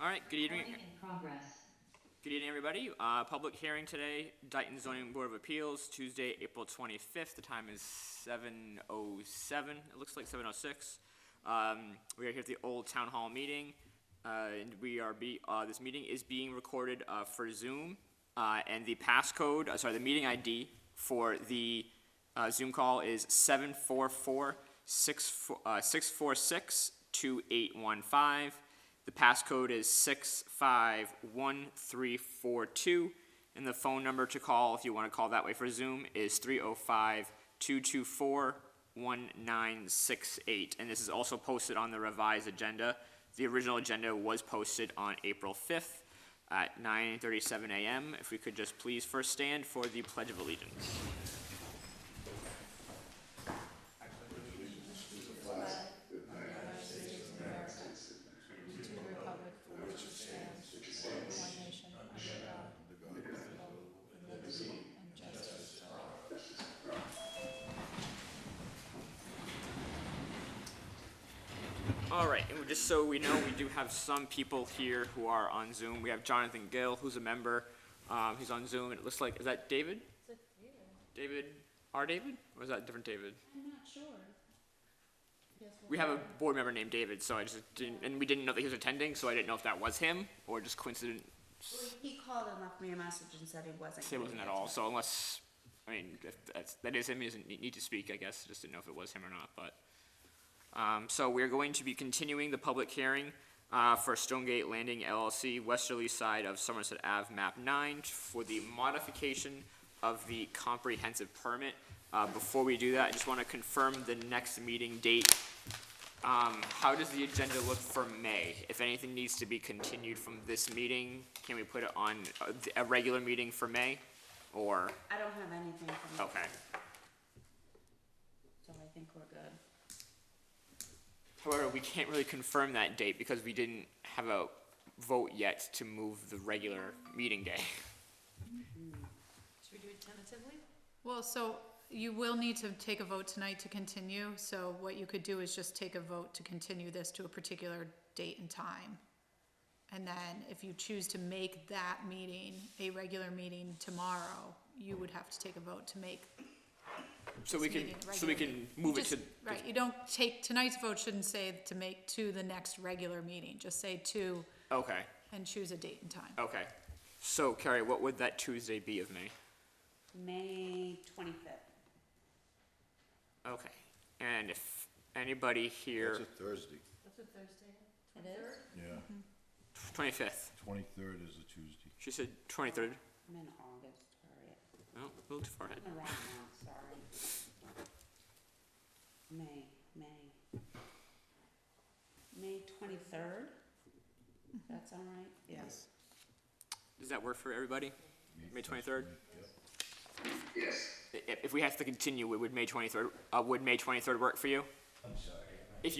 All right, good evening. Recording in progress. Good evening, everybody. Public hearing today, Dayton Zoning Board of Appeals, Tuesday, April 25th. The time is 7:07. It looks like 7:06. We are here at the Old Town Hall meeting, and this meeting is being recorded for Zoom. And the passcode, the meeting ID for the Zoom call is 744-646-2815. The passcode is 651342, and the phone number to call, if you want to call that way for Zoom, is 305-224-1968. And this is also posted on the revised agenda. The original agenda was posted on April 5th at 9:37 a.m. If we could just please first stand for the Pledge of Allegiance. All right, and just so we know, we do have some people here who are on Zoom. We have Jonathan Gill, who's a member. He's on Zoom, and it looks like, is that David? David? Our David? Or is that a different David? I'm not sure. We have a board member named David, so I just didn't, and we didn't know that he was attending, so I didn't know if that was him, or just coincident. Well, he called and left me a message and said he wasn't. It wasn't at all, so unless, if that is him, he doesn't need to speak, I guess, just didn't know if it was him or not, but. So we're going to be continuing the public hearing for Stonegate Landing LLC, westerly side of Somerset Ave, map 9, for the modification of the comprehensive permit. Before we do that, I just want to confirm the next meeting date. How does the agenda look for May? If anything needs to be continued from this meeting, can we put it on a regular meeting for May? Or, I don't have anything from okay. so I think we're good. However, we can't really confirm that date because we didn't have a vote yet to move the regular meeting day. Should we do it tentatively? Well, so you will need to take a vote tonight to continue, so what you could do is just take a vote to continue this to a particular date and time. And then if you choose to make that meeting a regular meeting tomorrow, you would have to take a vote to make So we can, meeting a so we regular can move it to. Right, you don't take, tonight's vote shouldn't say to make to the next regular meeting, just say to Okay, and choose a date and time. okay. So Carrie, what would that Tuesday be of May? May 25th. Okay, and if anybody here, That's a Thursday. That's a Thursday. It is? Yeah, 25th, 23rd is a Tuesday. she said 23rd. I'm in August, sorry. Oh, a little too far ahead. I'm in the wrong month, sorry. May 23rd? That's all right? Yes. Does that work for everybody? May 23rd? Yep. If we have to continue, would May 23rd, would May 23rd work for you? I'm sorry. If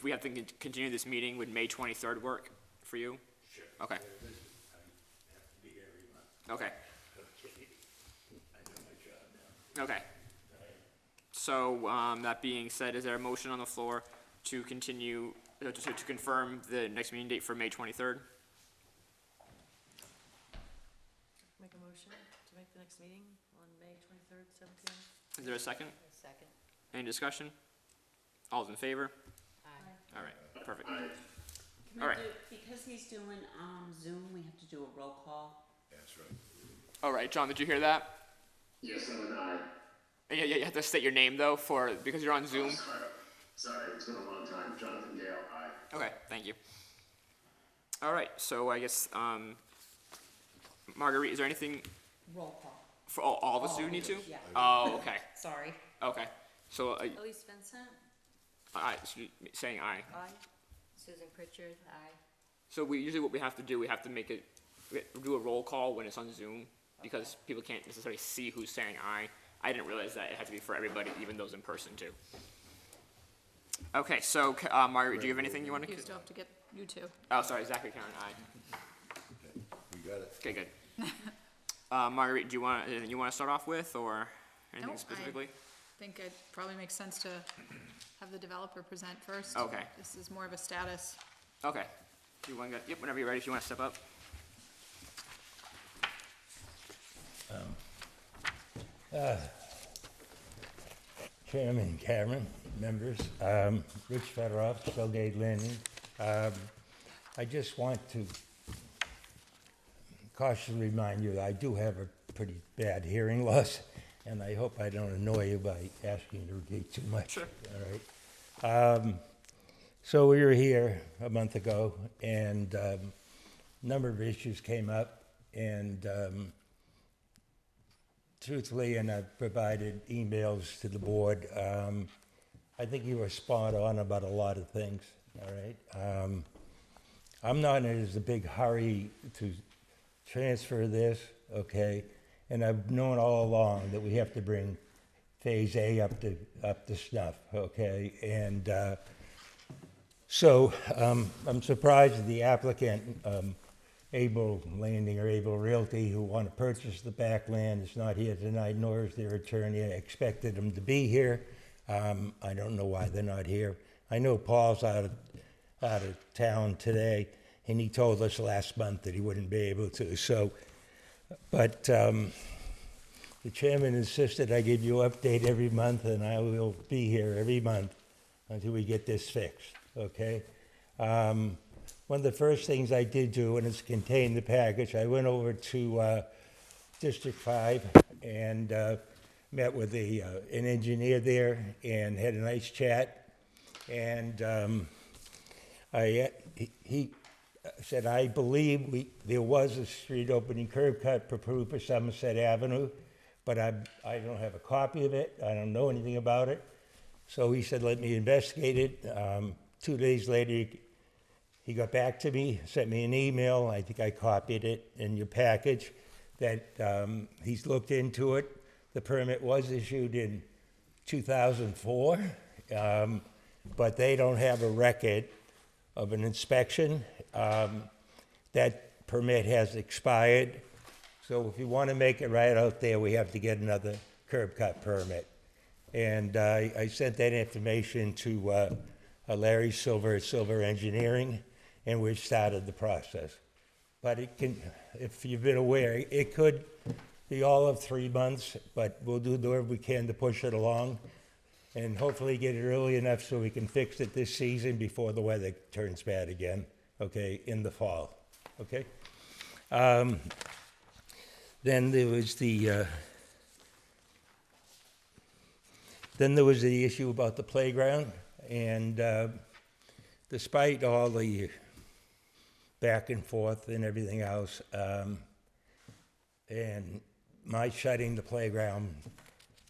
we have to continue this meeting, would May 23rd work for you? Sure. Okay, I have to be here every month. okay, Okay. I do my job now. okay. So, that being said, is there a motion on the floor to continue, to confirm the next meeting date for May 23rd? Make a motion to make the next meeting on May 23rd, 7 p.m. Is there a second? Second. Any discussion? All's in favor? Aye. All right, perfect. Can All right. Because he's doing, Zoom, we have to do a roll call. That's right. All right, John, did you hear that? Yes, I'm an aye. Yeah, you have to state your name though, because you're on Zoom. Sorry, it's been a long time. Jonathan Gale, aye. Okay, thank you. All right, so I guess, Marguerite, is there anything Roll call. for all of us do need to? Yeah. Oh, okay, Sorry. okay. So, Elise Vincent? saying aye. Aye. Susan Pritchard? Aye. So what we have to do, we have to do a roll call when it's on Zoom, because people can't necessarily see who's saying aye. I didn't realize that it had to be for everybody, even those in person too. Okay, so, Marguerite, do you have anything you want to? You still have to get you two. Oh, sorry, Zachary, Karen, aye. Okay, we got it. Okay, good. Marguerite, do you want, anything you want to start off with, or anything Nope, specifically? I think it probably makes sense to have the developer present first. Okay. This is more of a status. Okay. Yep, whenever you're ready, if you wanna step up. Chairman, Cameron, members, Rich Federoff, Stowgate Landing. I just want to cautiously remind you that I do have a pretty bad hearing loss, and I hope I don't annoy you by asking you to repeat too much. Sure. All right. So we were here a month ago, and a number of issues came up, and truthfully, and I've provided emails to the board, I think you were spot on about a lot of things, all right? I'm not in a big hurry to transfer this, okay? And I've known all along that we have to bring Phase A up to snuff, okay? And so I'm surprised that the applicant, Able Landing or Able Realty, who want to purchase the back land, is not here tonight, nor is their attorney. I expected them to be here. I don't know why they're not here. I know Paul's out of town today, and he told us last month that he wouldn't be able to. So, but the chairman insisted I give you an update every month, and I will be here every month until we get this fixed, okay? One of the first things I did do, and it's contained in the package, I went over to District 5 and met with an engineer there and had a nice chat. And he said, I believe there was a street opening curb cut approved for Somerset Avenue, but I don't have a copy of it. I don't know anything about it. So he said, let me investigate it. 2 days later, he got back to me, sent me an email, I think I copied it in your package, that he's looked into it. The permit was issued in 2004, but they don't have a record of an inspection. That permit has expired, so if you want to make it right out there, we have to get another curb cut permit. And I sent that information to Larry Silver at Silver Engineering, and we've started the process. But it can, if you've been aware, it could be all of 3 months, but we'll do whatever we can to push it along and hopefully get it early enough so we can fix it this season before the weather turns bad again, okay, in the fall, okay? Then there was the issue about the playground, and despite all the back and forth and everything else, and my shutting the playground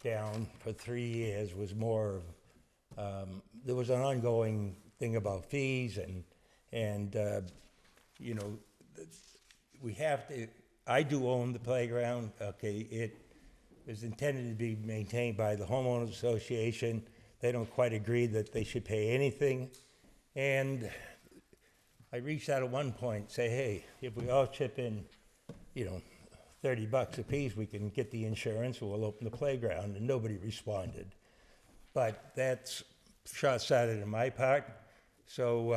down for 3 years was more of, there was an ongoing thing about fees and you know, we have to, I do own the playground, okay, it is intended to be maintained by the homeowners association. They don't quite agree that they should pay anything, and I reached out at one point, say, hey, if we all chip in, you know, $30 a piece, we can get the insurance, we'll open the playground, and nobody responded. But that's short-sighted on my part, so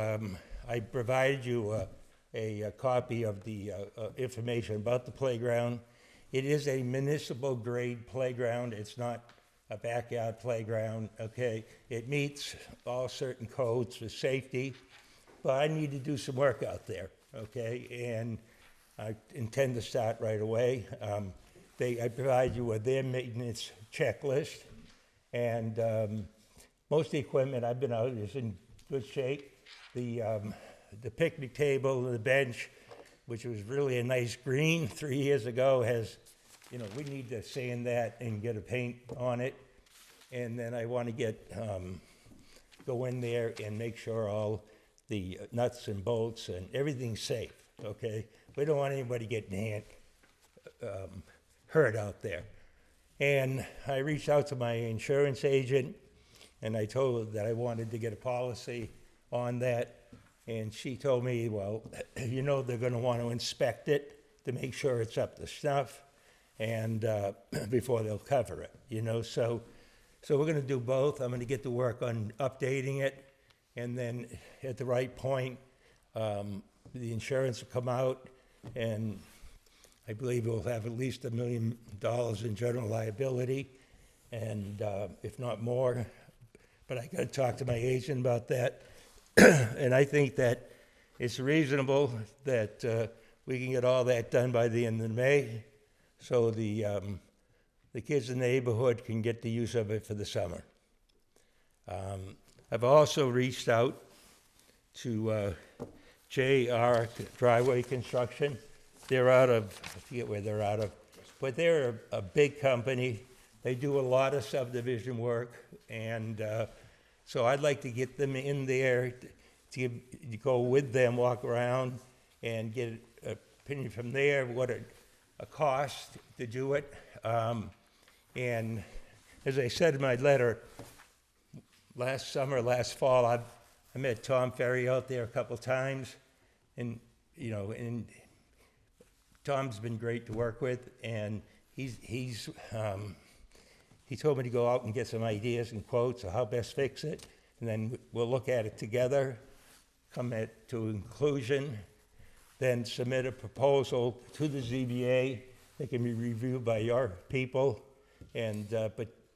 I provided you a copy of the information about the playground. It is a municipal grade playground, it's not a backyard playground, okay? It meets all certain codes for safety, but I need to do some work out there, okay? And I intend to start right away. I provide you with their maintenance checklist, and most of the equipment I've been out is in good shape. The picnic table, the bench, which was really a nice green 3 years ago, has, you know, we need to sand that and get a paint on it. And then I want to get, go in there and make sure all the nuts and bolts and everything's safe, okay? We don't want anybody getting hurt out there. And I reached out to my insurance agent, and I told her that I wanted to get a policy on that. And she told me, well, you know, they're going to want to inspect it to make sure it's up to snuff, and before they'll cover it, you know. So we're going to do both. I'm going to get to work on updating it, and then at the right point, the insurance will come out, and I believe we'll have at least $1 million in general liability, and if not more. But I gotta talk to my agent about that. And I think that it's reasonable that we can get all that done by the end of May, so the kids in the neighborhood can get the use of it for the summer. I've also reached out to JR Driveway Construction. They're out of, I forget where they're out of, but they're a big company. They do a lot of subdivision work, and so I'd like to get them in there to go with them, walk around, and get an opinion from there, what a cost to do it. And as I said in my letter, last summer, last fall, I met Tom Ferry out there a couple times, and and Tom's been great to work with, and he told me to go out and get some ideas and quotes of how best fix it, and then we'll look at it together, come to a conclusion, then submit a proposal to the ZBA that can be reviewed by your people, and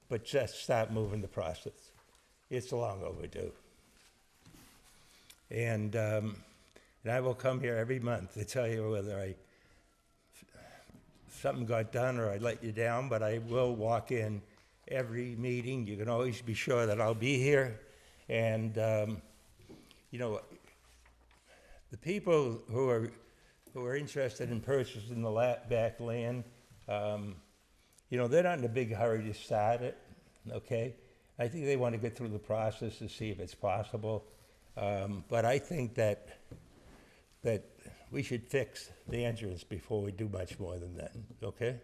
but just start moving the process. It's long overdue. And I will come here every month to tell you whether something got done or I let you down, but I will walk in every meeting. You can always be sure that I'll be here. And, the people who are interested in purchasing the back land, they're not in a big hurry to start it, okay? I think they want to get through the process to see if it's possible. But I think that we should fix the entrance before we do much more than that, okay?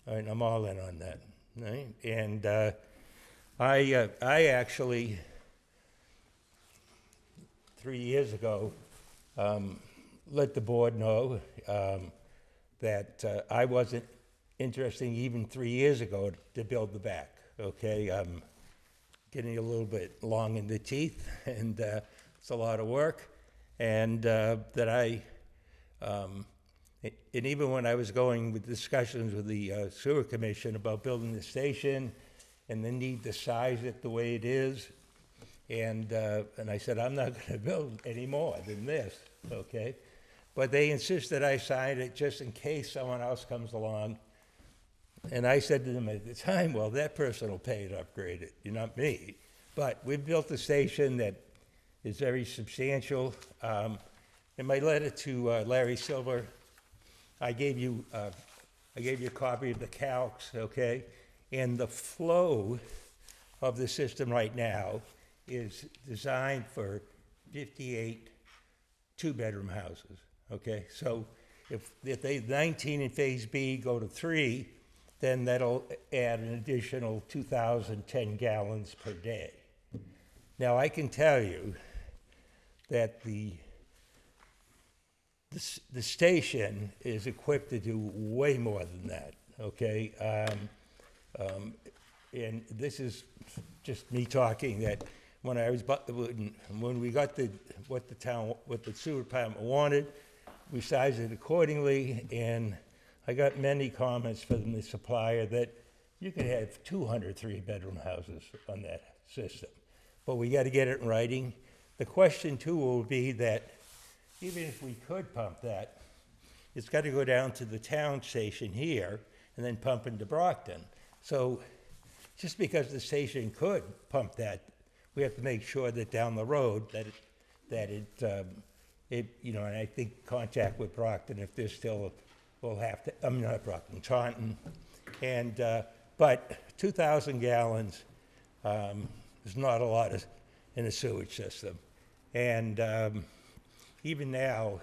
All right, I'm all in on that, right? And I actually, 3 years ago, let the board know that I wasn't interested even 3 years ago to build the back, okay? I'm getting a little bit long in the teeth, and it's a lot of work. And and even when I was going with discussions with the sewer commission about building the station and the need to size it the way it is, and I said, I'm not going to build any more than this, okay? But they insisted I sign it just in case someone else comes along. And I said to them at the time, well, that person will pay to upgrade it, not me. But we've built a station that is very substantial. In my letter to Larry Silver, I gave you a copy of the calcs, okay? And the flow of the system right now is designed for 58 two-bedroom houses, okay? So if they 19 in Phase B go to 3, then that'll add an additional 2,010 gallons per day. Now, I can tell you that the station is equipped to do way more than that, okay? And this is just me talking, that when we got what the sewer department wanted, we sized it accordingly, and I got many comments from the supplier that you could have 200 three-bedroom houses on that system. But we got to get it in writing. The question, too, will be that even if we could pump that, it's got to go down to the town station here and then pump into Brockton. So just because the station could pump that, we have to make sure that down the road that it and I think contact with Brockton if there's still, we'll have to, not Brockton, Taunton. And, but 2,000 gallons is not a lot in a sewage system. And even now,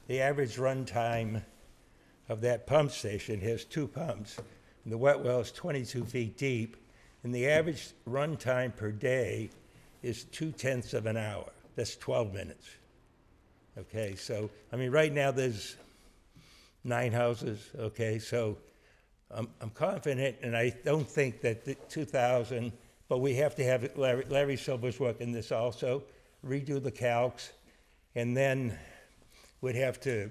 the average run time of that pump station has 2 pumps, and the wet well is 22 feet deep, and the average run time per day is 0.2 of an hour. That's 12 minutes. Okay, so, right now there's 9 houses, okay, so I'm confident, and I don't think that the 2,000, but we have to have Larry Silver's working this also, redo the calcs, and then we'd have to,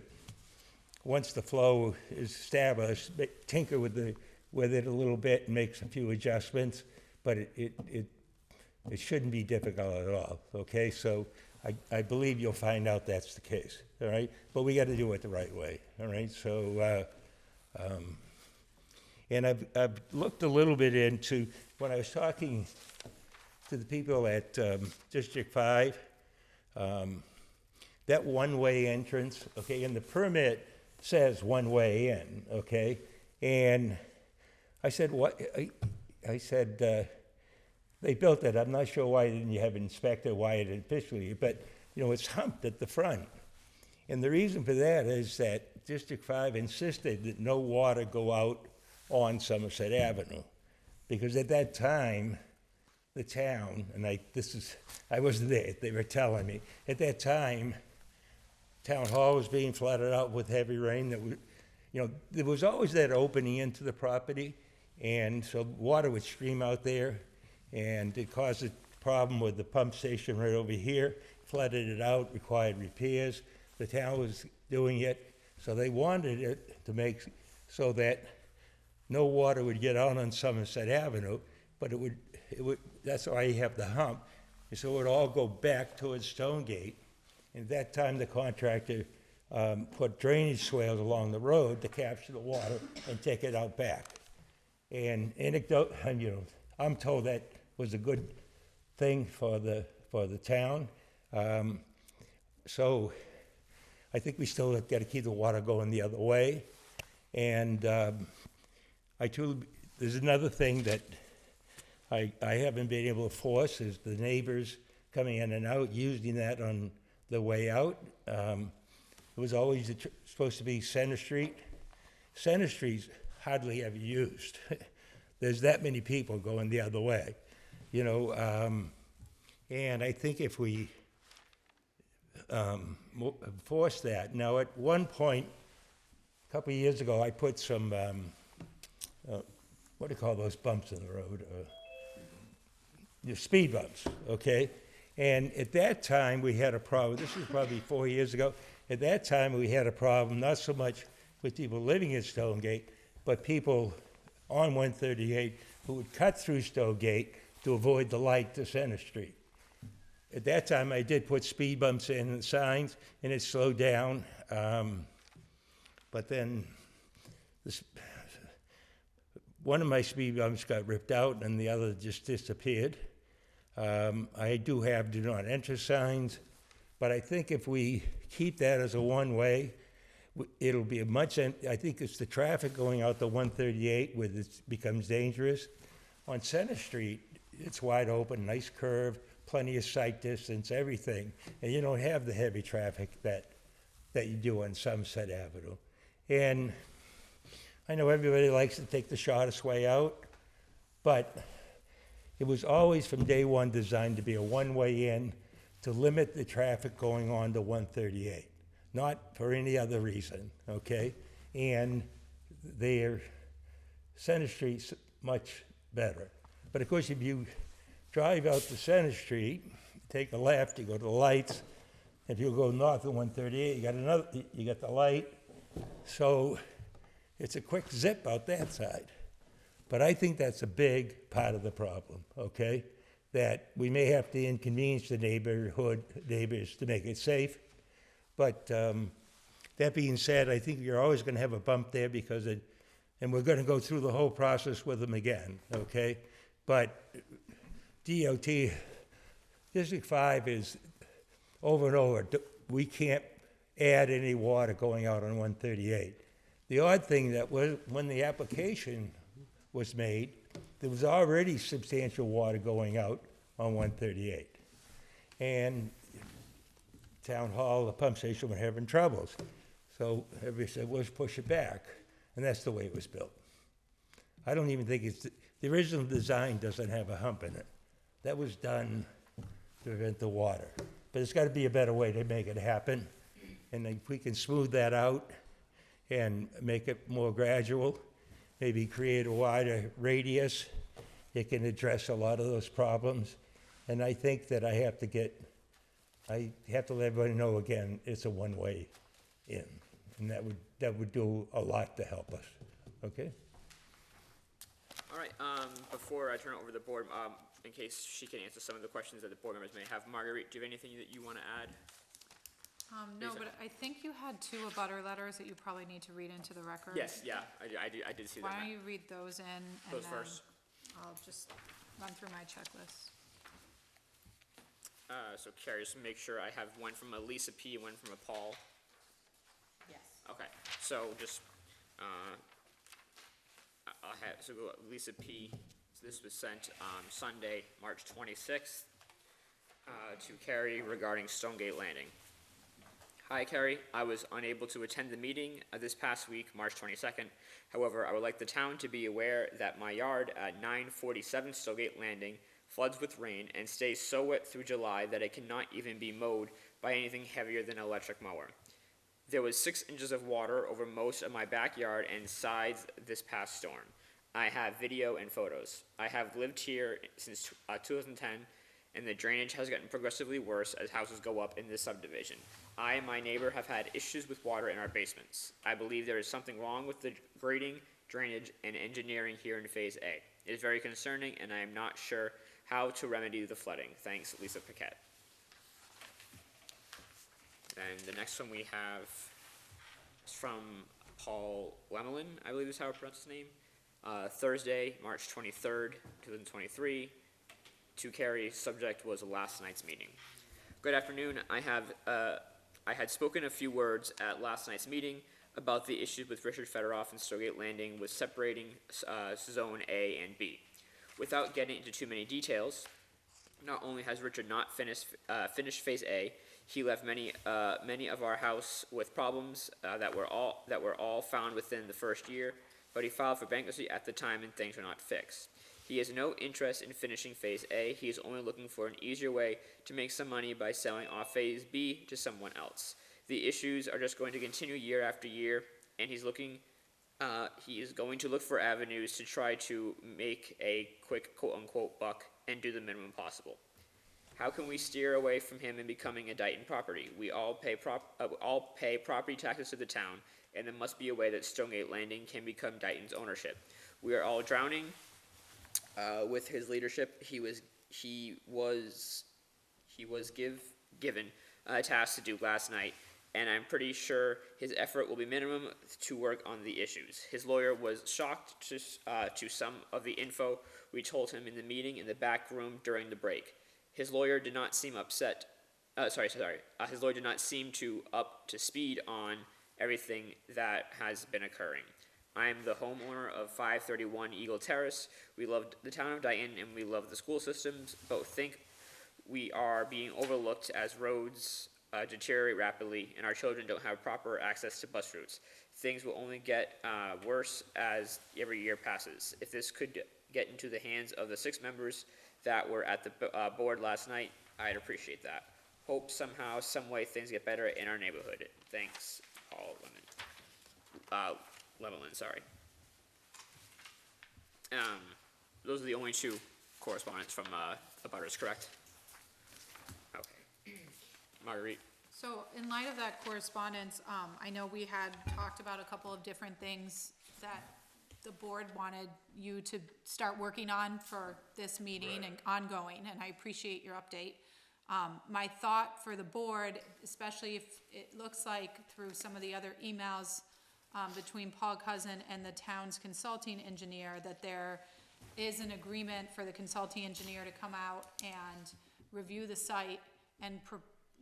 once the flow is established, tinker with it a little bit and make a few adjustments, but it shouldn't be difficult at all, okay? So I believe you'll find out that's the case, all right? But we got to do it the right way, all right? So, and I've looked a little bit into, when I was talking to the people at District 5, that one-way entrance, okay, and the permit says one-way in, okay? And I said, what, I said, they built it, I'm not sure why didn't you have it inspected, why it officially, but, you know, it's humped at the front. And the reason for that is that District 5 insisted that no water go out on Somerset Avenue. Because at that time, the town, and I wasn't there, they were telling me, at that time, Town Hall was being flooded out with heavy rain that would, you know, there was always that opening into the property, and so water would stream out there, and it caused a problem with the pump station right over here, flooded it out, required repairs. The town was doing it, so they wanted it to make so that no water would get out on Somerset Avenue, but it would, that's why you have the hump. And so it would all go back towards Stonegate. And at that time, the contractor put drainage swales along the road to capture the water and take it out back. And anecdote, and, you know, I'm told that was a good thing for the town. So I think we still have got to keep the water going the other way. And there's another thing that I haven't been able to force is the neighbors coming in and out, using that on the way out. It was always supposed to be Center Street. Center Street's hardly ever used. There's that many people going the other way, you know. And I think if we force that. Now, at one point, a couple of years ago, I put some, what do you call those bumps in the road? Speed bumps, okay? And at that time, we had a problem. This was probably 4 years ago. At that time, we had a problem, not so much with people living in Stonegate, but people on 138 who would cut through Stonegate to avoid the light to Center Street. At that time, I did put speed bumps in and signs, and it slowed down. But then one of my speed bumps got ripped out, and the other just disappeared. I do have do not enter signs, but I think if we keep that as a one-way, it'll be I think it's the traffic going out the 138 where it becomes dangerous. On Center Street, it's wide open, nice curve, plenty of sight distance, everything. And you don't have the heavy traffic that you do on Somerset Avenue. And I know everybody likes to take the shortest way out, but it was always from day one designed to be a one-way in to limit the traffic going on to 138, not for any other reason, okay? And Center Street's much better. But of course, if you drive out to Center Street, take a left, you go to the lights. If you go north of 138, you got the light. So it's a quick zip out that side. But I think that's a big part of the problem, okay? That we may have to inconvenience the neighbors to make it safe. But that being said, I think you're always going to have a bump there because and we're going to go through the whole process with them again, okay? But DOT, District 5 is over and over. We can't add any water going out on 138. The odd thing that was when the application was made, there was already substantial water going out on 138. And Town Hall, the pump station, were having troubles. So everybody said, well, let's push it back. And that's the way it was built. I don't even think the original design doesn't have a hump in it. That was done to prevent the water. But there's got to be a better way to make it happen. And if we can smooth that out and make it more gradual, maybe create a wider radius, it can address a lot of those problems. And I think that I have to let everybody know again, it's a one-way in. And that would do a lot to help us, okay? All right, before I turn it over to the board, in case she can answer some of the questions that the board members may have, Marguerite, do you have anything that you want to add? No, Lisa? but I think you had two abutter letters that you probably need to read into the record. Yes, yeah, I did see that. Why don't you read those in, and Those then first. I'll just run through my checklist. So Carrie, just make sure I have one from a Lisa P. and one from a Paul. Yes. Okay, so just, I'll have, so go Lisa P. So this was sent, Sunday, March 26th, to Carrie regarding Stonegate Landing. Hi Carrie, I was unable to attend the meeting this past week, March 22nd. However, I would like the town to be aware that my yard at 947 Stonegate Landing floods with rain and stays so wet through July that it cannot even be mowed by anything heavier than an electric mower. There was 6 inches of water over most of my backyard and sides this past storm. I have video and photos. I have lived here since 2010, and the drainage has gotten progressively worse as houses go up in this subdivision. I and my neighbor have had issues with water in our basements. I believe there is something wrong with the grading, drainage, and engineering here in Phase A. It is very concerning, and I am not sure how to remedy the flooding. Thanks, Lisa Paquette. And the next one we have is from Paul Lemelin, I believe is how I pronounce his name. Thursday, March 23rd, 2023. To Carrie, subject was last night's meeting. Good afternoon. I had spoken a few words at last night's meeting about the issues with Richard Federoff and Stonegate Landing with separating Zone A and B. Without getting into too many details, not only has Richard not finished Phase A, he left many of our house with problems that were all found within the first year, but he filed for bankruptcy at the time and things were not fixed. He has no interest in finishing Phase A. He is only looking for an easier way to make some money by selling off Phase B to someone else. The issues are just going to continue year after year, and he is going to look for avenues to try to make a quick quote-unquote buck and do the minimum possible. How can we steer away from him and becoming a Dayton property? We all pay property taxes to the town, and there must be a way that Stonegate Landing can become Dayton's ownership. We are all drowning. With his leadership, he was given a task to do last night, and I'm pretty sure his effort will be minimum to work on the issues. His lawyer was shocked to some of the info we told him in the meeting in the back room during the break. His lawyer did not seem upset. His lawyer did not seem up to speed on everything that has been occurring. I am the homeowner of 531 Eagle Terrace. We love the town of Dayton and we love the school systems, but think we are being overlooked as roads deteriorate rapidly and our children don't have proper access to bus routes. Things will only get worse as every year passes. If this could get into the hands of the 6 members that were at the board last night, I'd appreciate that. Hope somehow, some way things get better in our neighborhood. Thanks, Paul Lemelin, sorry. Those are the only 2 correspondents from abutters, correct? Okay. Marguerite? So in light of that correspondence, I know we had talked about a couple of different things that the board wanted you to start working on for this meeting and ongoing, and I appreciate your update. My thought for the board, especially if it looks like through some of the other emails between Paul Cousin and the town's consulting engineer, that there is an agreement for the consulting engineer to come out and review the site and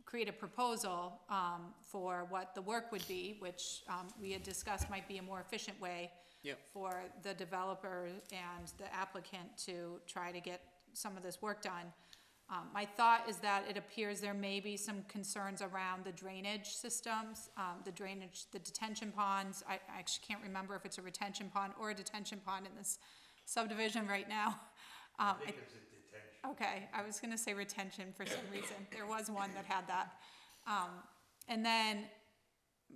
create a proposal for what the work would be, which we had discussed might be a more efficient way for the developer and the applicant to try to get some of this work done. My thought is that it appears there may be some concerns around the drainage systems, the detention ponds. I actually can't remember if it's a retention pond or a detention pond in this subdivision right now. I think it's a detention. Okay, I was gonna say retention for some reason. There was one that had that. And then,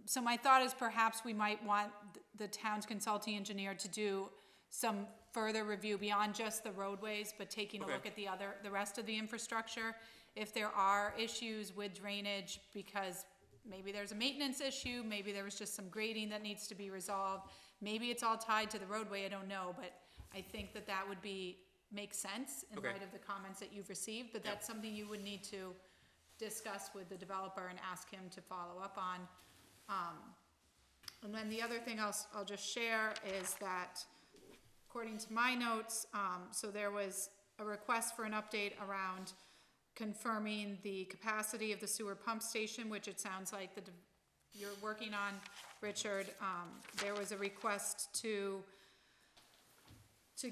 so my thought is perhaps we might want the town's consulting engineer to do some further review beyond just the roadways, but taking a look at the rest of the infrastructure. If there are issues with drainage, because maybe there's a maintenance issue, maybe there was just some grading that needs to be resolved. Maybe it's all tied to the roadway, I don't know, but I think that that would make sense in Okay. light of the comments that you've received, but that's something you would need to discuss with the developer and ask him to follow up on. And then the other thing I'll just share is that, according to my notes, so there was a request for an update around confirming the capacity of the sewer pump station, which it sounds like you're working on, Richard. There was a request to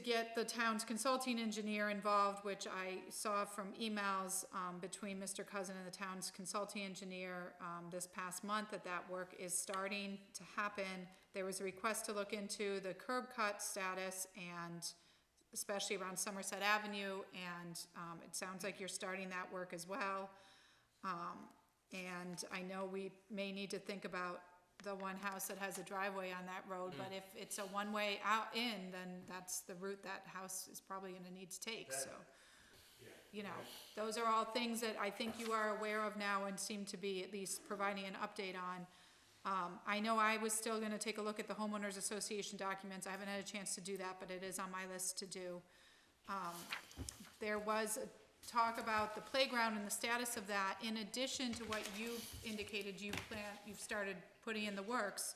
get the town's consulting engineer involved, which I saw from emails, between Mr. Cousin and the town's consulting engineer, this past month, that work is starting to happen. There was a request to look into the curb cut status, and especially around Somerset Avenue, and, it sounds like you're starting that work as well. And I know we may need to think about the one house that has a driveway on that road, but if it's a one-way out in, then that's the route that house is probably gonna need to take, so. You know, those are all things that I think you are aware of now and seem to be at least providing an update on. I know I was still gonna take a look at the homeowners association documents, I haven't had a chance to do that, but it is on my list to do. There was a talk about the playground and the status of that, in addition to what you've indicated you've started putting in the works,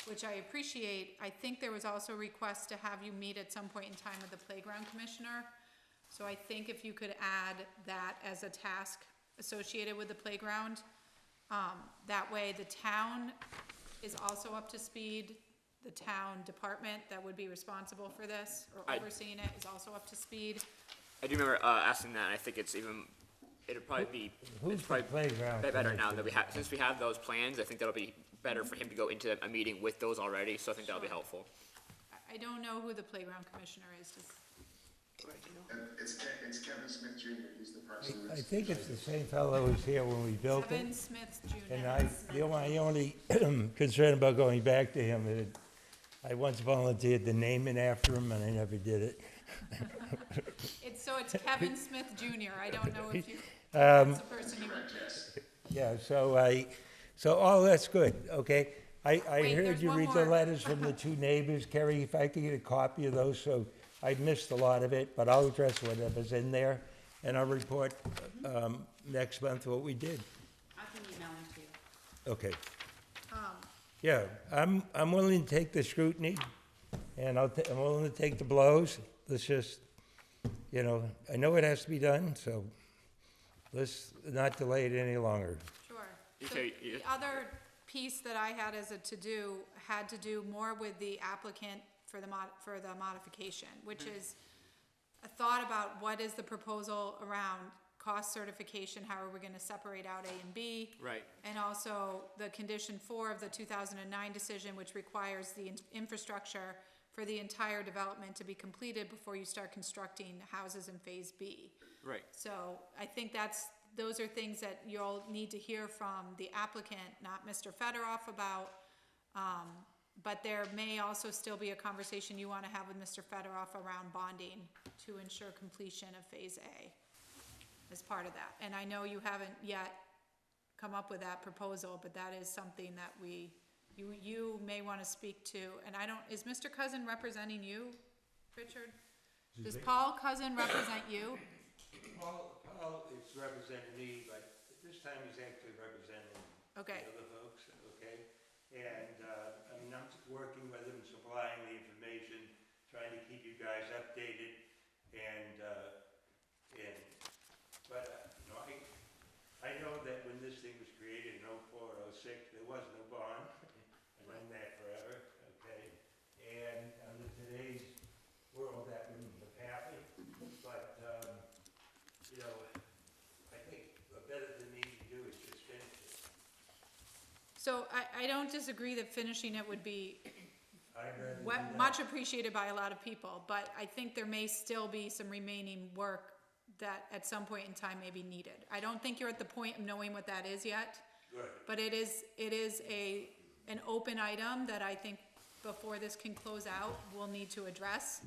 which I appreciate. I think there was also a request to have you meet at some point in time with the playground commissioner. So I think if you could add that as a task associated with the playground, that way the town is also up to speed. The town department that would be responsible for this, or overseeing it, is also up to speed. I do remember, asking that, and I think it'd probably be, Who's it's the probably playground better now that commissioner? since we have those plans, I think that'll be better for him to go into a meeting with those already, so I think that'll be helpful. I don't know who the playground commissioner is, It's Kevin Smith Jr., he's the person I that's. think it's the same fellow who was here when we built Kevin it. Smith Jr. And my only concern about going back to him is I once volunteered to name it after him and I never did it. It's Kevin Smith Jr., I don't know if you, Um, that's the person you would. Yeah, so all that's good, okay? I Wait, heard there's you one read the more. letters from the two neighbors, Kerry, if I could get a copy of those, so I missed a lot of it, but I'll address whatever's in there, and I'll report, next month what we did, I can email them to you. okay? Yeah, I'm willing to take the scrutiny, and I'm willing to take the blows, let's just, you know, I know it has to be done, so let's not delay it any longer. Sure. So Okay, yeah. the other piece that I had as a to-do had to do more with the applicant for the modification, which is a thought about what is the proposal around cost certification, how are we gonna separate out A and B? Right. And also the condition 4 of the 2009 decision, which requires the infrastructure for the entire development to be completed before you start constructing houses in Phase B. Right. So I think those are things that you'll need to hear from the applicant, not Mr. Federoff about. But there may also still be a conversation you wanna have with Mr. Federoff around bonding to ensure completion of Phase A as part of that. And I know you haven't yet come up with that proposal, but that is something that you may wanna speak to. And is Mr. Cousin representing you, Richard? Does Paul Cousin represent you? Paul is representing me, but this time he's actually representing Okay. the other folks, okay? And, I mean, I'm working with him, supplying the information, trying to keep you guys updated, but, you know, I know that when this thing was created in 04, 06, there was no bond. I've known that forever, okay? And under today's world, that wouldn't have happened, but, you know, I think a better thing need to do is just finish it. So I don't disagree that finishing it would be I'd rather do that. much appreciated by a lot of people, but I think there may still be some remaining work that at some point in time may be needed. I don't think you're at the point of knowing what that is yet. Good. But it is an open item that I think before this can close out, we'll need to address.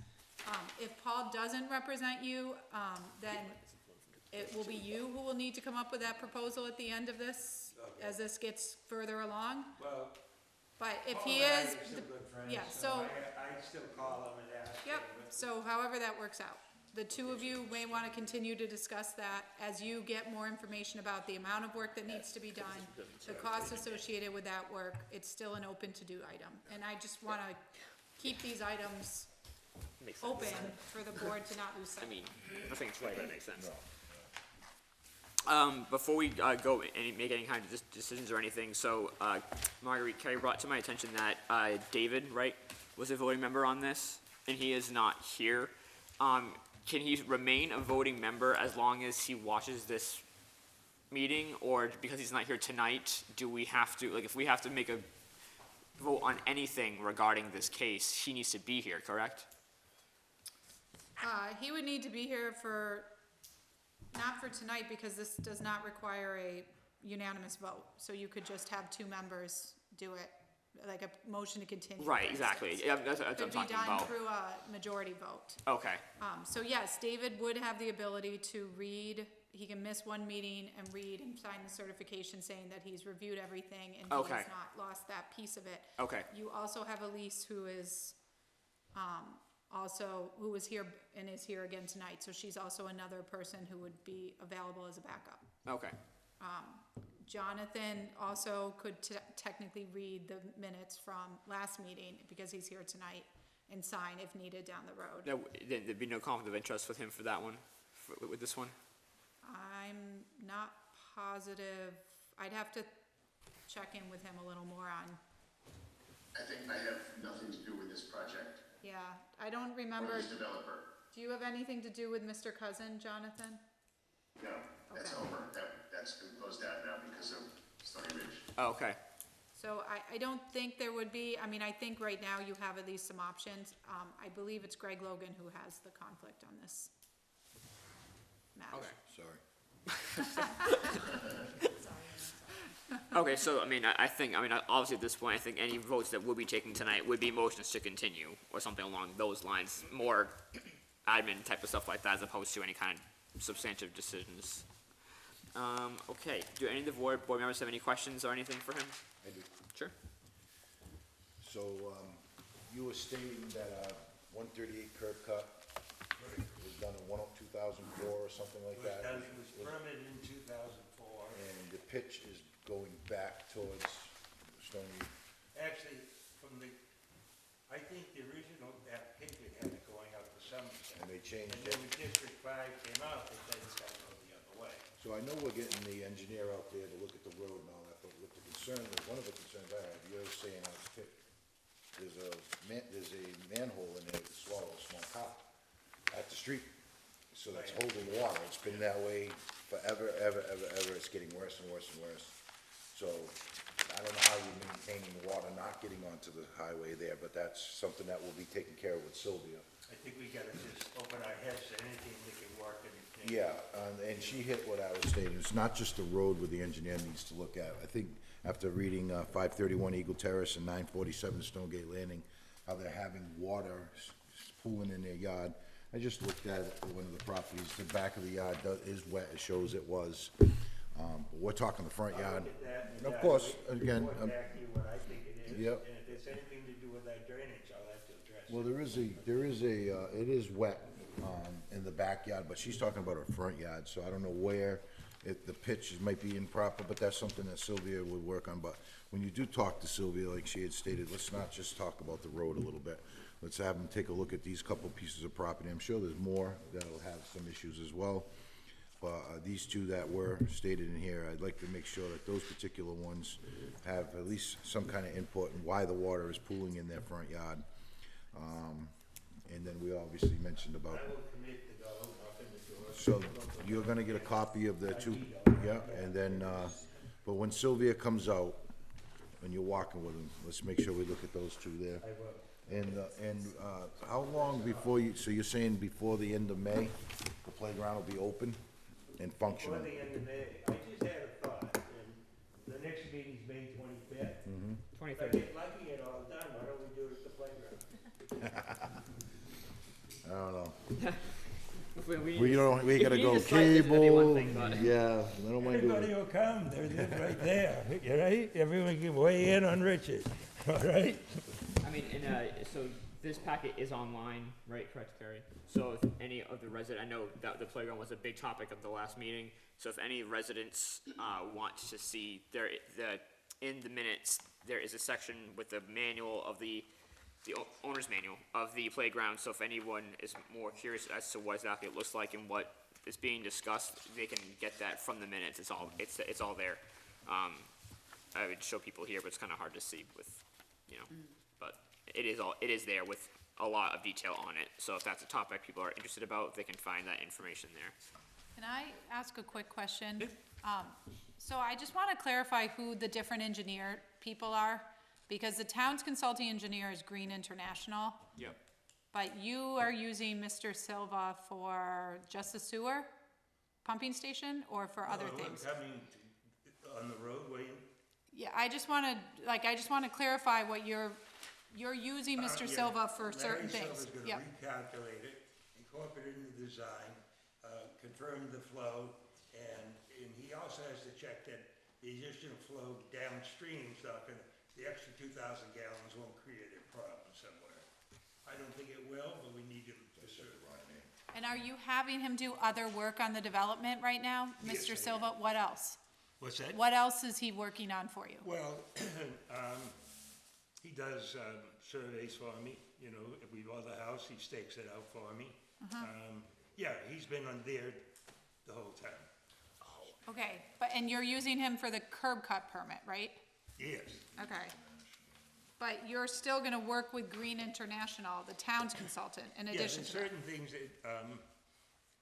If Paul doesn't represent you, then it will be you who will need to come up with that proposal at the end of this. as this gets further along. Well, But if Paul he and I is, are still good friends, yeah, so so, I still call him and ask him. yep, but- so however that works out. The two of you may wanna continue to discuss that as you get more information about the amount of work that needs to be done, the costs associated with that work, it's still an open to-do item. And I just wanna keep these items Makes sense. open for the board to not lose I sight. mean, nothing's right, that makes sense. Before we, go and make any kind of decisions or anything, so, Marguerite, Carrie brought to my attention that, David, right, was a voting member on this, and he is not here. Can he remain a voting member as long as he watches this meeting, or because he's not here tonight, do we have to, like, if we have to make a vote on anything regarding this case, he needs to be here, correct? He would need to be here for, not for tonight, because this does not require a unanimous vote. So you could just have two members do it, like a motion to continue. for Right, exactly, instance. yeah, that's what I'm Could be talking done about. through a majority vote. Okay, So yes, David would have the ability to read, he can miss one meeting and read and sign the certification saying that he's reviewed everything and he Okay. has not lost that piece of it. okay, You also have Elise who is, also, who was here and is here again tonight, so she's also another person who would be available as a backup. okay, Jonathan also could technically read the minutes from last meeting because he's here tonight and sign if needed down the road. no, there'd be no conflict of interest with him for that one, with this one? I'm not positive, I'd have to check in with him a little more on, I think I have nothing to do with this project yeah, I don't or remember, this developer. do you have anything to do with Mr. Cousin, Jonathan? No, that's Okay. over. That's been closed out now because of Stony Ridge. Oh, okay, So I don't think there would be, I mean, I think right now you have at least some options. I believe it's Greg Logan who has the conflict on this matter. okay. Sorry. Okay, so, I mean, I think, obviously at this point, I think any votes that will be taken tonight would be motions to continue, or something along those lines, more admin type of stuff like that, as opposed to any kind of substantive decisions. Okay, do any of the board members have any questions or anything for him? I do. Sure. So, you were stating that, 138 curb cut was done in 2004 or something like that? It was permitted in 2004. And the pitch is going back towards Stony, Actually, from the, I think the original application had it going out to Somerset. and they changed And it. then when District 5 came out, they said it's gotta go the other way. So I know we're getting the engineer out there to look at the road and all that, but with the concern, one of the concerns I have, you're saying on this pit, there's a manhole in there that swallows a small car at the street. So that's holding water. It's been that way forever, ever. It's getting worse and worse and worse. So I don't know how you're maintaining the water not getting onto the highway there, but that's something that will be taken care of with Sylvia. I think we gotta just open our heads to anything that can work and. Yeah, and she hit what I was stating, it's not just the road where the engineer needs to look at. I think after reading 531 Eagle Terrace and 947 Stonegate Landing, how they're having water pooling in their yard. I just looked at it for one of the properties, the back of the yard is wet, it shows it was. But we're talking the front yard. Look at that and Of course, evaluate, again, report back to you what I think it is. Yep. And if there's anything to do with that drainage, I'll have to address it. Well, it is wet, in the backyard, but she's talking about her front yard, so I don't know where, if the pitch might be improper, but that's something that Sylvia would work on, but when you do talk to Sylvia, like she had stated, let's not just talk about the road a little bit. Let's have them take a look at these couple pieces of property, I'm sure there's more that'll have some issues as well. But, these two that were stated in here, I'd like to make sure that those particular ones have at least some kind of input in why the water is pooling in their front yard. And then we obviously mentioned about, I will commit to go, nothing to do it. so you're gonna get a copy of the two, yeah, and then, but when Sylvia comes out, and you're walking with them, let's make sure we look at those two there. I will. And how long before you, so you're saying before the end of May, the playground will be open and Before functional? the end of May, I just had a thought, and the next meeting's May 25th. If I get lucky and all done, why don't we do it at the playground? I don't know. We gotta if you go need a site visit, that'd be one cable, thing, but- yeah, I don't mind doing Everybody it. will come, they're right there, you right? Everyone can weigh in on Richard, all right? I mean, so this packet is online, right, correct, Terry? So if any of the I know that the playground was a big topic of the last meeting, so if any residents, want to see in the minutes, there is a section with the manual of the owner's manual of the playground, so if anyone is more curious as to what exactly it looks like and what is being discussed, they can get that from the minutes, it's all there. I would show people here, but it's kinda hard to see with, but it is there with a lot of detail on it, so if that's a topic people are interested about, they can find that information there. Can I ask a quick question? So I just wanna clarify who the different engineer people are, because the town's consulting engineer is Green International, Yep. but you are using Mr. Silva for just the sewer pumping station, or for other things? Coming on the roadway. Yeah, I just wanna clarify what you're using Mr. Silva for certain things. Larry Silva's Yep. gonna recalculate it, incorporate it in the design, confirm the flow, and he also has to check that the additional flow downstream is not gonna, the extra 2,000 gallons won't create a problem somewhere. I don't think it will, but we need to certify. And are you having him do other work on the development right now, Yes, I Mr. am. Silva? What else? What's that? What else is he working on for you? Well, he does surveys for me, if we buy the house, he stakes it out for me. Yeah, he's been on there the whole time. Okay, and you're using him for the curb cut permit, right? Yes. Okay. But you're still gonna work with Green International, the town's consultant, in Yeah, addition there's to that? certain things that,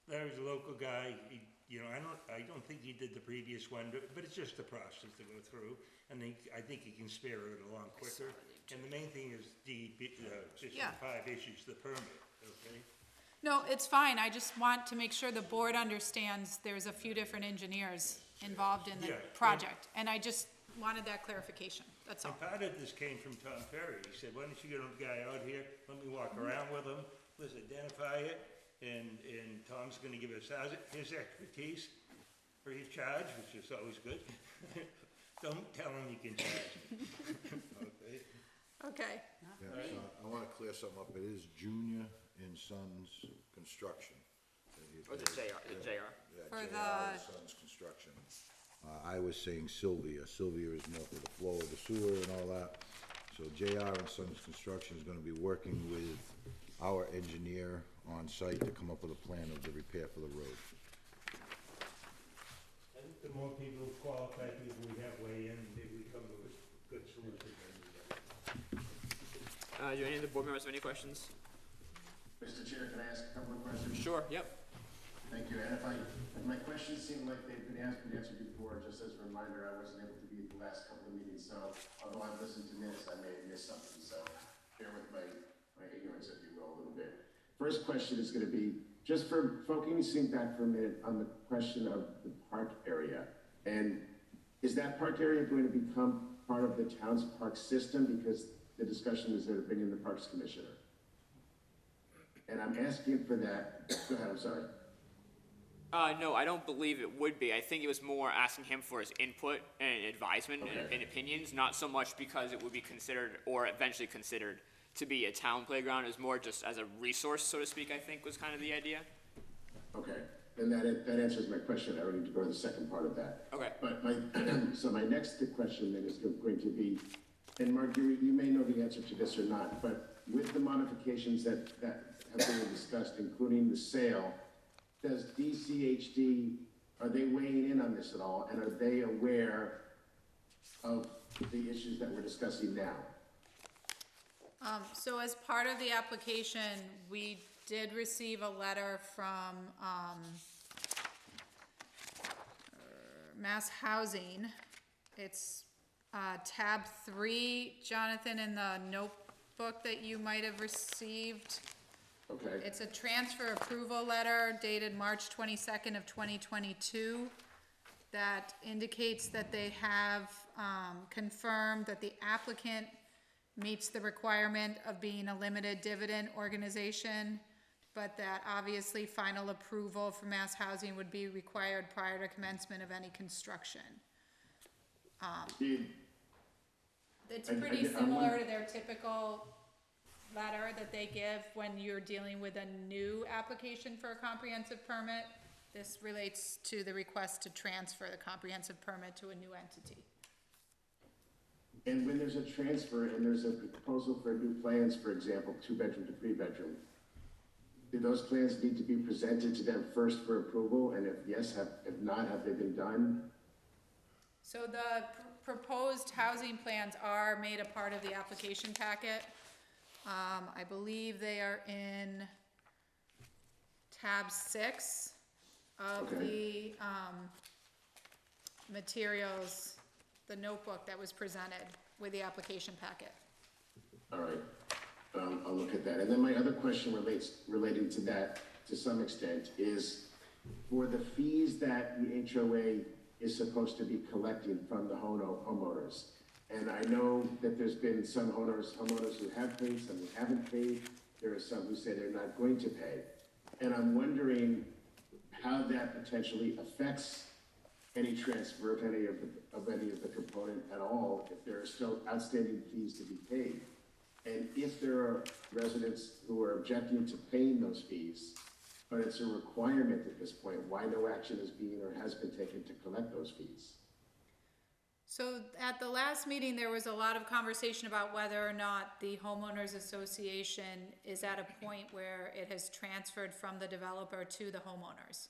Larry's a local guy, I don't think he did the previous one, but it's just a process to go through, and I think he can spare it along quicker. And the main thing is just Yeah. 5 issues, the permit, okay? No, it's fine, I just want to make sure the board understands there's a few different engineers involved in the Yeah. project, and I just wanted that clarification, that's all. And part of this came from Tom Ferry. He said, why don't you get a guy out here, let me walk around with him, let's identify it, and Tom's gonna give us his expertise, free of charge, which is always good. Don't tell him you can charge. Okay? Okay, Yeah, so I wanna clear something up, it is Junior and Sons Construction. Or the JR. Yeah, For JR and Sons Construction. I was saying Sylvia is more for the flow of the sewer and all that. So JR and Sons Construction is gonna be working with our engineer on site to come up with a plan of the repair for the road. I think the more people, qualified people we have weigh in, maybe we come to a good solution. Do any of the board members have any questions? Mr. Chair, can I ask a couple of questions? Sure, yep. Thank you, and if my questions seem like they've been asked and answered before, just as a reminder, I wasn't able to be at the last couple of meetings, so although I've listened to minutes, I may have missed something, so bear with my ignorance, if you will, a little bit. First question is gonna be, just for focusing back for a minute on the question of the park area, and is that park area going to become part of the town's park system, because the discussion is that bringing the Parks Commissioner? And I'm asking for that, go ahead, I'm sorry. No, I don't believe it would be. I think it was more asking him for his input and advisement and opinions, not so much because it would be considered or eventually considered to be a town playground. It was more just as a resource, so to speak, I think was kind of the idea. Okay, and that answers my question. I already need to go to the second part of that. Okay. But so my next question then is going to be, and Mark, you may know the answer to this or not, but with the modifications that have been discussed, including the sale, does DCHD, are they weighing in on this at all? And are they aware of the issues that we're discussing now? so as part of the application, we did receive a letter from, Mass Housing. It's, tab 3, Jonathan, in the notebook that you might have received. Okay, It's a transfer approval letter dated March 22nd of 2022 that indicates that they have confirmed that the applicant meets the requirement of being a limited dividend organization but that obviously final approval for mass housing would be required prior to commencement of any construction. Did, It's I- pretty I- I'm similar won- to their typical letter that they give when you're dealing with a new application for a comprehensive permit. This relates to the request to transfer the comprehensive permit to a new entity. and when there's a transfer and there's a proposal for new plans, for example, 2-bedroom to 3-bedroom, do those plans need to be presented to them first for approval? And if yes, if not, have they been done? So the proposed housing plans are made a part of the application packet. I believe they are in tab 6 of the, materials, the notebook that was presented with the application packet. All right, I'll look at that. And then my other question relating to that, to some extent, is for the fees that the HOA is supposed to be collecting from the homeowners. And I know that there's been some homeowners who have paid, some who haven't paid. There are some who say they're not going to pay. And I'm wondering how that potentially affects any transfer of any of the component at all, if there are still outstanding fees to be paid. And if there are residents who are objecting to paying those fees, but it's a requirement at this point, why no action is being or has been taken to collect those fees? So at the last meeting, there was a lot of conversation about whether or not the homeowners association is at a point where it has transferred from the developer to the homeowners.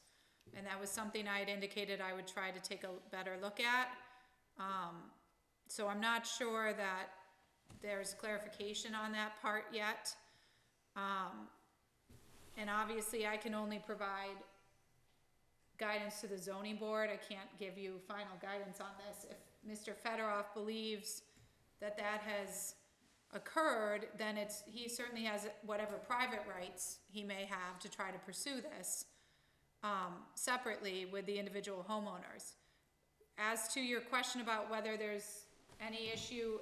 And that was something I had indicated I would try to take a better look at. So I'm not sure that there's clarification on that part yet. And obviously I can only provide guidance to the zoning board. I can't give you final guidance on this. If Mr. Fedorov believes that that has occurred, then he certainly has whatever private rights he may have to try to pursue this, separately with the individual homeowners. As to your question about whether there's any issue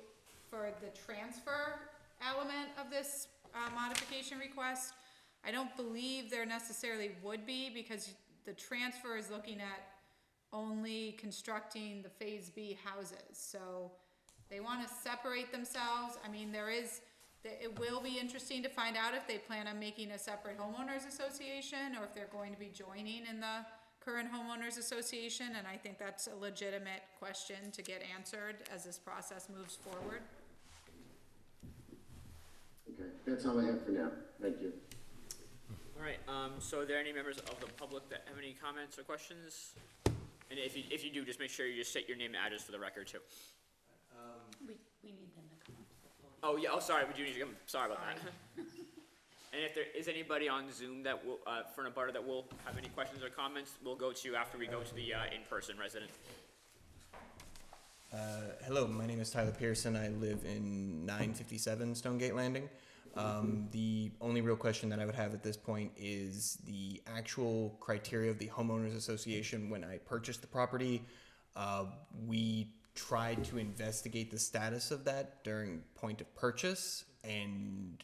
for the transfer element of this, modification request, I don't believe there necessarily would be, because the transfer is looking at only constructing the Phase B houses, so they wanna separate themselves. I mean, it will be interesting to find out if they plan on making a separate homeowners association, or if they're going to be joining in the current homeowners association, and I think that's a legitimate question to get answered as this process moves forward. Okay, that's all I have for now. Thank you. All right, so are there any members of the public that have any comments or questions? And if you do, just make sure you just state your name and address for the record too. We need them to come up to the podium. Oh, yeah, sorry, we do need to come, sorry about that. And if there is anybody on Zoom that will, for an abutter that will have any questions or comments, we'll go to you after we go to the, in-person resident. Hello, my name is Tyler Pearson. I live in 957 Stonegate Landing. The only real question that I would have at this point is the actual criteria of the homeowners association. When I purchased the property, we tried to investigate the status of that during point of purchase, and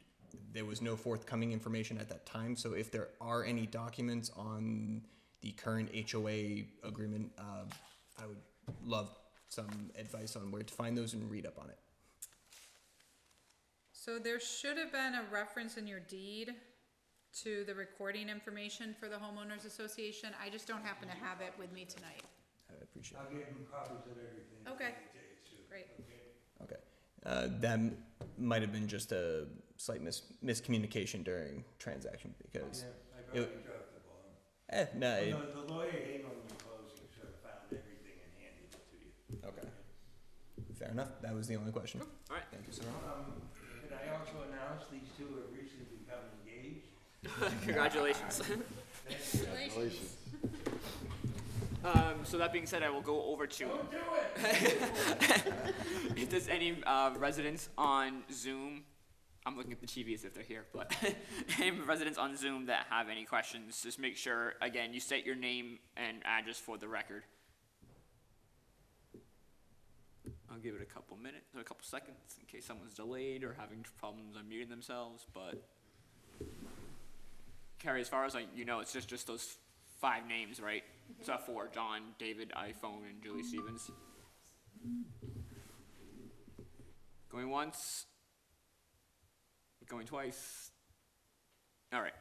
there was no forthcoming information at that time. So if there are any documents on the current HOA agreement, I would love some advice on where to find those and read up on it. So there should have been a reference in your deed to the recording information for the homeowners association. I just don't happen to have it with me tonight. I appreciate I'll give them copies of everything. Okay. Great. it. Okay. That might have been just a slight miscommunication during transaction because I probably dropped the ball. no, The lawyer came on the closing, so I found everything and handed it to you. okay. Fair enough. That was the only question. All right. Thank you, sir. Can I also announce these two have recently become engaged? Congratulations. Congratulations. So that being said, I will go over to, Don't do it! if there's any, residents on Zoom, I'm looking at the TV as if they're here, but any residents on Zoom that have any questions, just make sure, again, you state your name and address for the record. I'll give it a couple minutes, or a couple seconds, in case someone's delayed or having problems unmuting themselves, but Carrie, as far as you know, it's just those 5 names, right? So 4, John, David, iPhone, and Julie Stevens. Going once. Going twice. All right.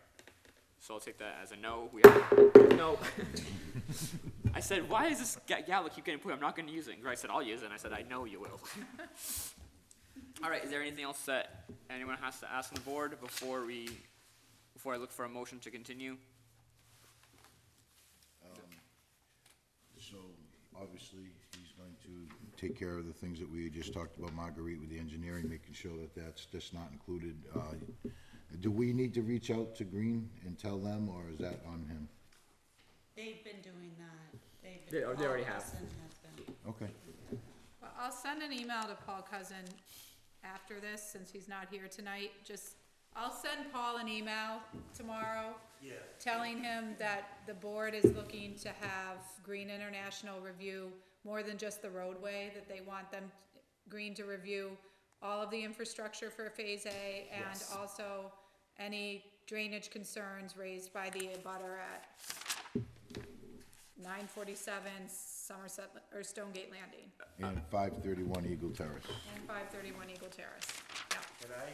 So I'll take that as a no. We have no. I said, why is this gavel keep getting put? I'm not going to use it. And Greg said, I'll use it. And I said, I know you will. All right. Is there anything else that anyone has to ask on the board before I look for a motion to continue? So, obviously, he's going to take care of the things that we just talked about, Marguerite, with the engineering, making sure that that's just not included. Do we need to reach out to Green and tell them, or is that on him? They've been doing that. They already Paul have. Hudson has been. Okay. Well, I'll send an email to Paul Cousin after this, since he's not here tonight. I'll send Paul an email tomorrow. Yeah. Telling him that the board is looking to have Green International review more than just the roadway, that they want Green to review all of the infrastructure for Phase A, and Yes. also any drainage concerns raised by the abutter at 947 Somerset, or Stonegate Landing, And 531 Eagle Terrace. and 531 Eagle Terrace. Yeah. Can I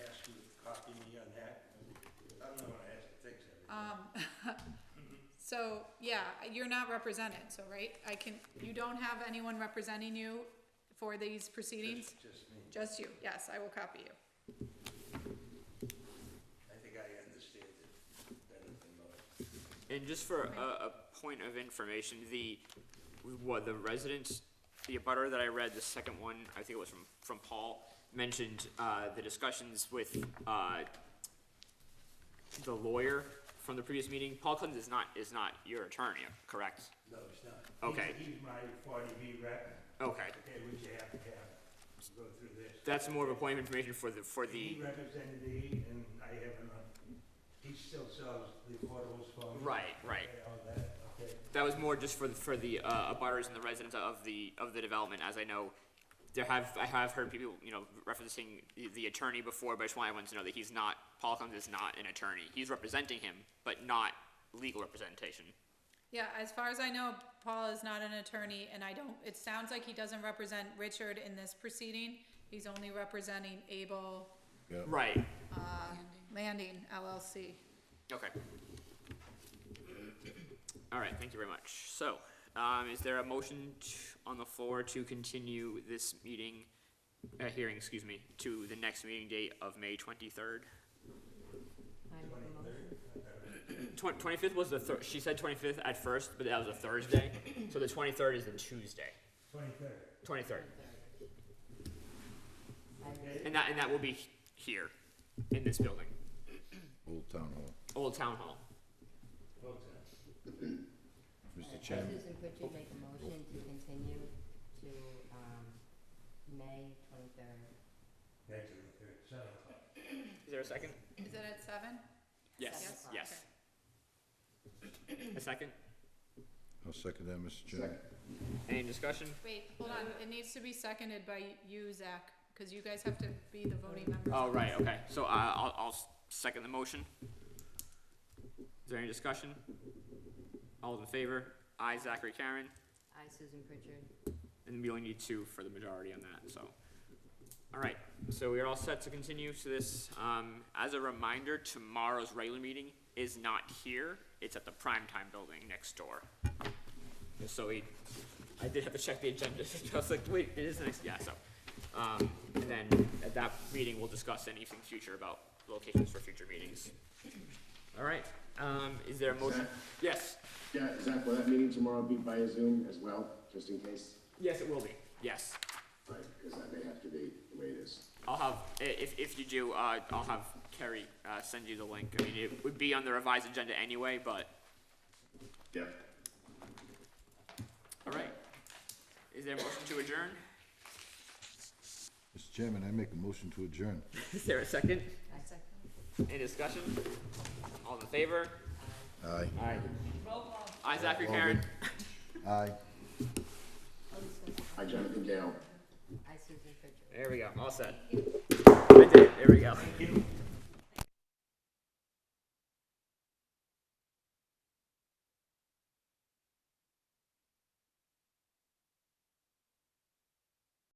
ask you to copy me on that? I'm the one that has to fix everything. So, yeah, you're not represented, so, right? You don't have anyone representing you for these proceedings? Just me. Just you, yes, I will copy you. I think I understand it better than most. And just for a point of information, the resident, the abutter that I read, the second one, I think it was from Paul, mentioned the discussions with the lawyer from the previous meeting. Paul Clemens is not your attorney, correct? No, it's not. Okay. He's my 40B rep, Okay, okay, which you have to go through this. that's more of a point of information for the He represented me, and I haven't, he still sells the affordables for me. Right. Okay, all that, okay. That was more just for the abutters and the residents of the development, as I know. I have heard people, referencing the attorney before, but I just want everyone to know that Paul Clemens is not an attorney. He's representing him, but not legal representation. Yeah, as far as I know, Paul is not an attorney, and it sounds like he doesn't represent Richard in this proceeding. He's only representing Able Right. Landing LLC. Okay. All right, thank you very much. So, is there a motion on the floor to continue this hearing, to the next meeting date of May 23rd? 25th was she said 25th at first, but that was a Thursday, so the 23rd is the Tuesday. 23rd. And that will be here, in this building, Old Town Hall. Old Town Hall. Mr. Chairman, Susan Pritchard make a motion to continue to, May 23rd. May 23rd, 7 o'clock. Is there a second? Is it at 7? Yes. Yes? A second? I'll second that, Mr. Chairman. Any discussion? Wait, hold on, it needs to be seconded by you, Zach, because you guys have to be the voting members. Oh, right, okay. So I'll second the motion. Is there any discussion? All in favor? Aye, Zachary Karen. I, Susan Pritchard. And we only need 2 for the majority on that, so. All right, so we are all set to continue to this. As a reminder, tomorrow's regular meeting is not here. It's at the Primetime Building next door. And so I did have to check the agenda. I was like, wait, it is next, yeah, so. And then at that meeting, we'll discuss anything future about locations for future meetings. All right, is there a motion? Yes. Yeah, Zach, will that meeting tomorrow be via Zoom as well, just in case? Yes, it will be, yes. Right, because that may have to be the way it is. I'll have, if you do, I'll have Kerry, send you the link. I mean, it would be on the revised agenda anyway, but, Yep. all right. Is there a motion to adjourn? Mr. Chairman, I make a motion to adjourn. Is there a second? I second. Any discussion? All in favor? Aye. Aye. Aye, Zachary Karen. Aye. Hi, Jonathan Gale. I, Susan Pritchard. There we go, all set. I did, there we go.